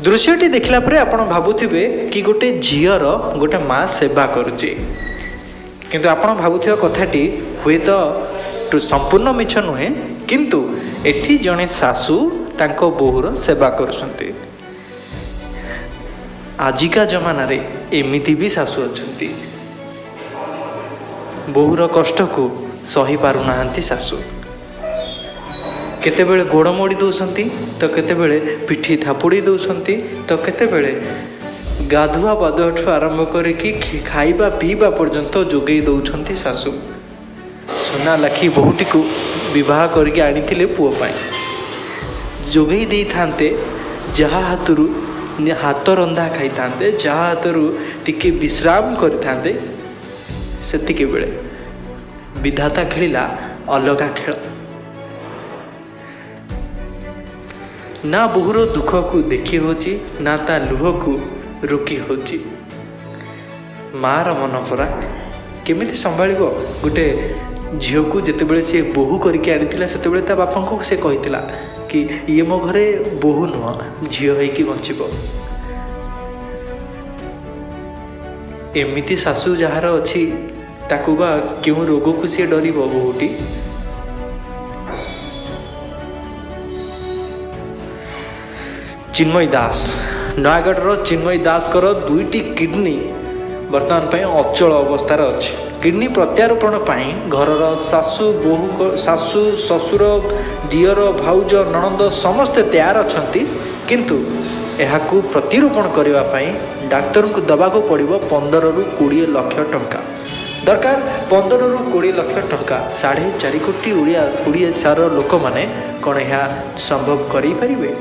दृश्यटी देखला परे आपण भाबुथिबे कि गोटे झीर गोटे माँ सेवा करुचे, किंतु आपण भाबुथिबा कथाटी हुए तो संपूर्ण मिछ नुहे, किंतु एठी जणे सासू तांको बोहूर सेवा करुछंती। आजिका जमाना रे एमिति भी सासू अछंती। बोहूर कष्ट को सही पारु नाहंती सासू। केतेबेले गोड़ मोड़ी दौरान तो केतेबेले पिठी थापुड़ी दौरान तो केतेबेले गाधुआ पाधुआठू आरंभ करके खाइबा पीवा पर्यंत जोगई दौरान सासू। सुना लाखी बहुटी को विवाह करके आनी पुओ पाई जोगई दे थांते, जहा हाथरू हाथ रंधा खाई थांते, जहा हाथरू टिके विश्राम करते, सेतिके बेले विधाता खेलिला अलगा खेल। ना बोहूर दुख को देखी होची, ना ता लुह को रोकी होची। मार मन परा केमिति संभाल गोटे झील को जितेबले सी बोहू करके आनी से ता बापा को से कही कि ये मो घरे बोहू नुह झील होइकी बंचिब। एमिति सासू जार अच्छी ताकू बा क्यों रोग को सी डर बोहूटी। चिन्मयी दास, नयागढ़ चिन्मयी दास कर दुईटी किडनी बर्तमान पे अचल अवस्थार अच्छी। किडनी प्रत्यारोपण पाई घरर सासू बोहू सासू ससुर दियर भाउज नणंद समस्ते तैयार अछंती, किंतु एहाकू प्रतिरूपण करने पाई डाक्तर को दबाको पड़िबो 15 ରୁ 20 लाख टंका दरकार। 15 ରୁ 20 लाख टंका 4.5 कोटी ओडिया सार लोक माने कौन यह संभव करि परिबे?